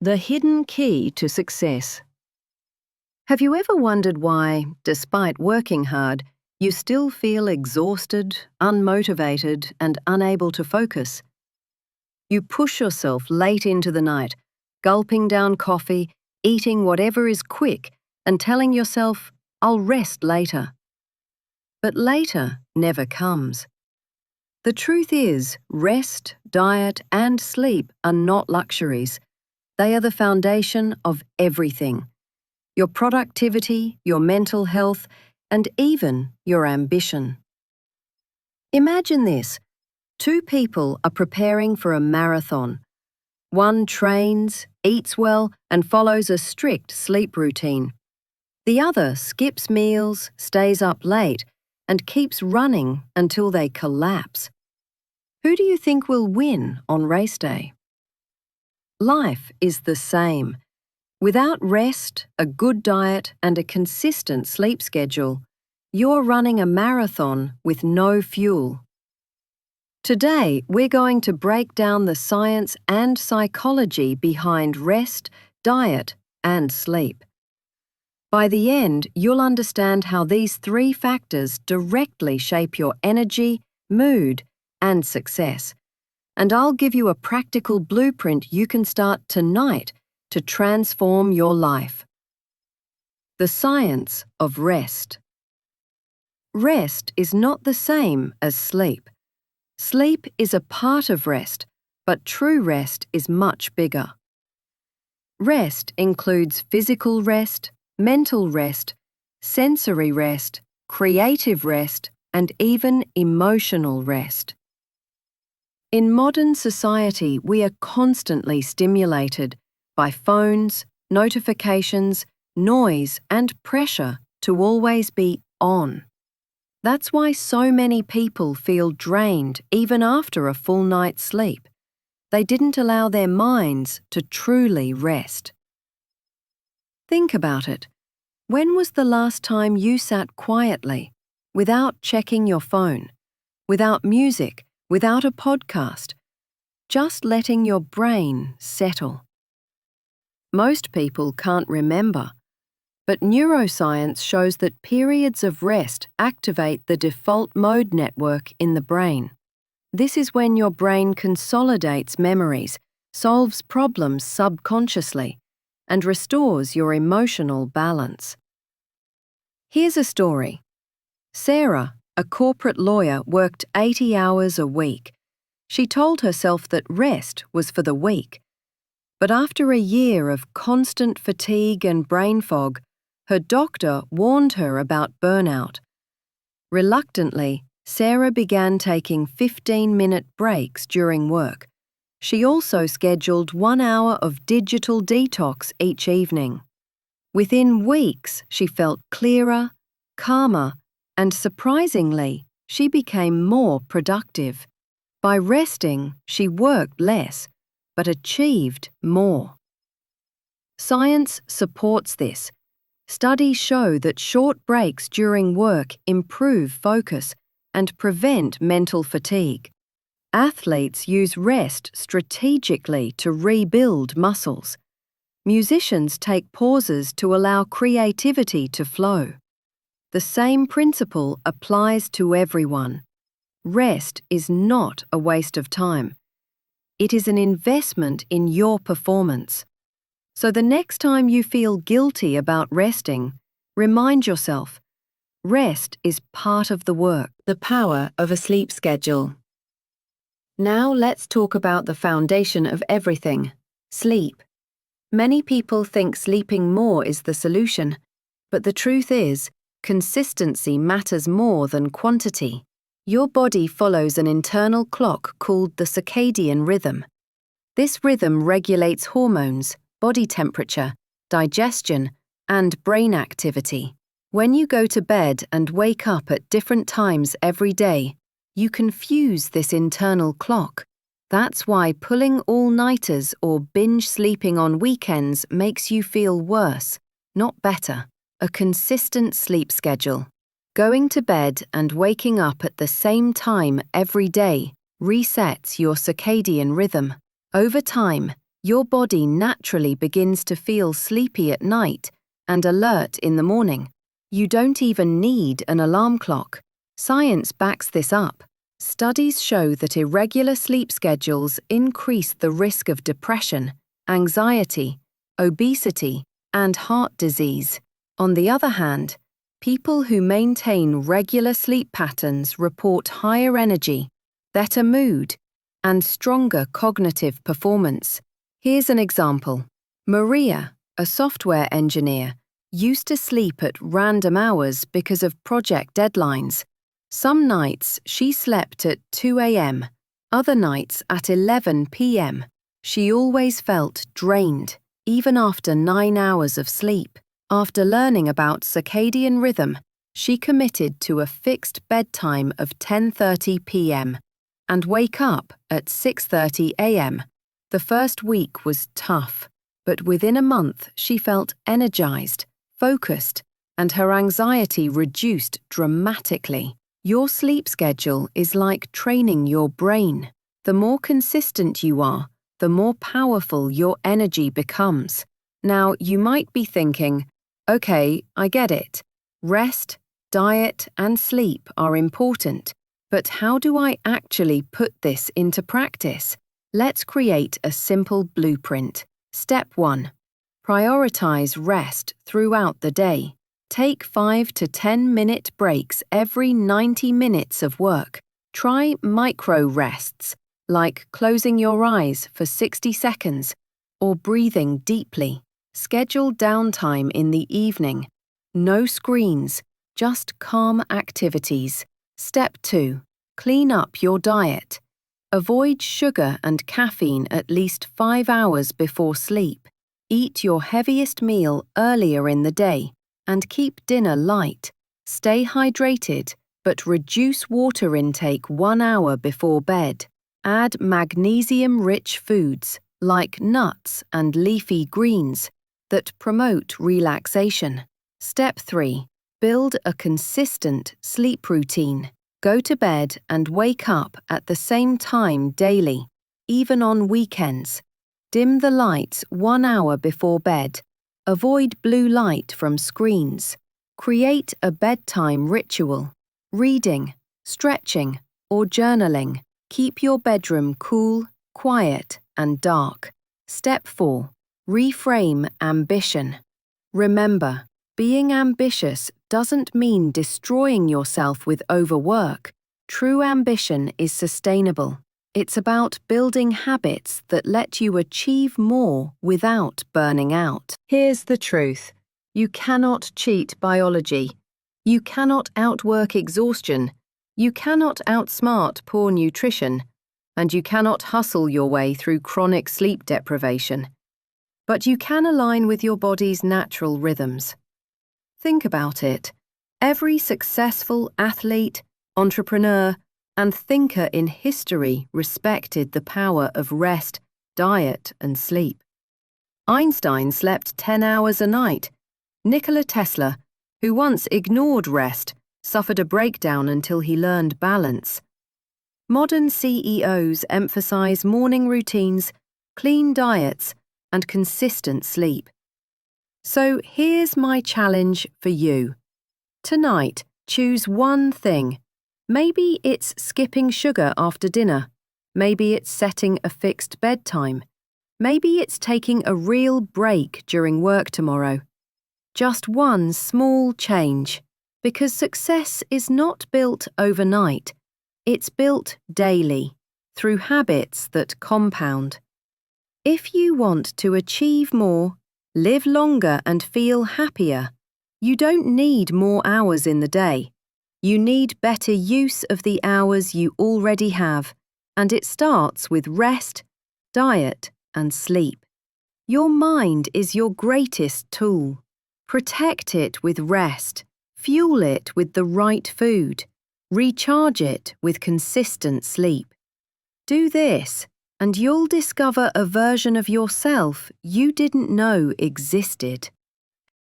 The hidden key to success. Have you ever wondered why, despite working hard, you still feel exhausted, unmotivated, and unable to focus? You push yourself late into the night, gulping down coffee, eating whatever is quick, and telling yourself, "I'll rest later." But later never comes. The truth is, rest, diet, and sleep are not luxuries. They are the foundation of everything: your productivity, your mental health, and even your ambition. Imagine this. Two people are preparing for a marathon. One trains, eats well, and follows a strict sleep routine. The other skips meals, stays up late, and keeps running until they collapse. Who do you think will win on race day? Life is the same. Without rest, a good diet, and a consistent sleep schedule, you're running a marathon with no fuel. Today, we're going to break down the science and psychology behind rest, diet, and sleep. By the end, you'll understand how these three factors directly shape your energy, mood, and success. And I'll give you a practical blueprint you can start tonight to transform your life. The science of rest. Rest is not the same as sleep. Sleep is a part of rest, but true rest is much bigger. Rest includes physical rest, mental rest, sensory rest, creative rest, and even emotional rest. In modern society, we are constantly stimulated by phones, notifications, noise, and pressure to always be on. That's why so many people feel drained even after a full night's sleep. They didn't allow their minds to truly rest. Think about it. When was the last time you sat quietly, without checking your phone, without music, without a podcast, just letting your brain settle? Most people can't remember, but neuroscience shows that periods of rest activate the default mode network in the brain. This is when your brain consolidates memories, solves problems subconsciously, and restores your emotional balance. Here's a story. Sarah, a corporate lawyer, worked 80 hours a week. She told herself that rest was for the weak. But after a year of constant fatigue and brain fog, her doctor warned her about burnout. Reluctantly, Sarah began taking 15-minute breaks during work. She also scheduled 1 hour of digital detox each evening. Within weeks, she felt clearer, calmer, and surprisingly, she became more productive. By resting, she worked less, but achieved more. Science supports this. Studies show that short breaks during work improve focus and prevent mental fatigue. Athletes use rest strategically to rebuild muscles. Musicians take pauses to allow creativity to flow. The same principle applies to everyone. Rest is not a waste of time. It is an investment in your performance. So the next time you feel guilty about resting, remind yourself, rest is part of the work. The power of a sleep schedule. Now let's talk about the foundation of everything: sleep. Many people think sleeping more is the solution, but the truth is, consistency matters more than quantity. Your body follows an internal clock called the circadian rhythm. This rhythm regulates hormones, body temperature, digestion, and brain activity. When you go to bed and wake up at different times every day, you confuse this internal clock. That's why pulling all-nighters or binge sleeping on weekends makes you feel worse, not better. A consistent sleep schedule. Going to bed and waking up at the same time every day resets your circadian rhythm. Over time, your body naturally begins to feel sleepy at night and alert in the morning. You don't even need an alarm clock. Science backs this up. Studies show that irregular sleep schedules increase the risk of depression, anxiety, obesity, and heart disease. On the other hand, people who maintain regular sleep patterns report higher energy, better mood, and stronger cognitive performance. Here's an example. Maria, a software engineer, used to sleep at random hours because of project deadlines. Some nights she slept at 2 a.m., other nights at 11 p.m. She always felt drained, even after 9 hours of sleep. After learning about circadian rhythm, she committed to a fixed bedtime of 10:30 p.m. and wake up at 6:30 a.m. The first week was tough, but within a month she felt energized, focused, and her anxiety reduced dramatically. Your sleep schedule is like training your brain. The more consistent you are, the more powerful your energy becomes. Now, you might be thinking, okay, I get it. Rest, diet, and sleep are important, but how do I actually put this into practice? Let's create a simple blueprint. Step 1. Prioritize rest throughout the day. Take 5 to 10-minute breaks every 90 minutes of work. Try micro rests, like closing your eyes for 60 seconds or breathing deeply. Schedule downtime in the evening. No screens, just calm activities. Step 2. Clean up your diet. Avoid sugar and caffeine at least 5 hours before sleep. Eat your heaviest meal earlier in the day and keep dinner light. Stay hydrated, but reduce water intake 1 hour before bed. Add magnesium-rich foods like nuts and leafy greens that promote relaxation. Step 3. Build a consistent sleep routine. Go to bed and wake up at the same time daily, even on weekends. Dim the lights 1 hour before bed. Avoid blue light from screens. Create a bedtime ritual. Reading, stretching, or journaling. Keep your bedroom cool, quiet, and dark. Step 4. Reframe ambition. Remember, being ambitious doesn't mean destroying yourself with overwork. True ambition is sustainable. It's about building habits that let you achieve more without burning out. Here's the truth. You cannot cheat biology. You cannot outwork exhaustion. You cannot outsmart poor nutrition. And you cannot hustle your way through chronic sleep deprivation. But you can align with your body's natural rhythms. Think about it. Every successful athlete, entrepreneur, and thinker in history respected the power of rest, diet, and sleep. Einstein slept 10 hours a night. Nikola Tesla, who once ignored rest, suffered a breakdown until he learned balance. Modern CEOs emphasize morning routines, clean diets, and consistent sleep. So here's my challenge for you. Tonight, choose one thing. Maybe it's skipping sugar after dinner. Maybe it's setting a fixed bedtime. Maybe it's taking a real break during work tomorrow. Just one small change, because success is not built overnight. It's built daily, through habits that compound. If you want to achieve more, live longer and feel happier, you don't need more hours in the day. You need better use of the hours you already have, and it starts with rest, diet, and sleep. Your mind is your greatest tool. Protect it with rest, fuel it with the right food, recharge it with consistent sleep. Do this, and you'll discover a version of yourself you didn't know existed.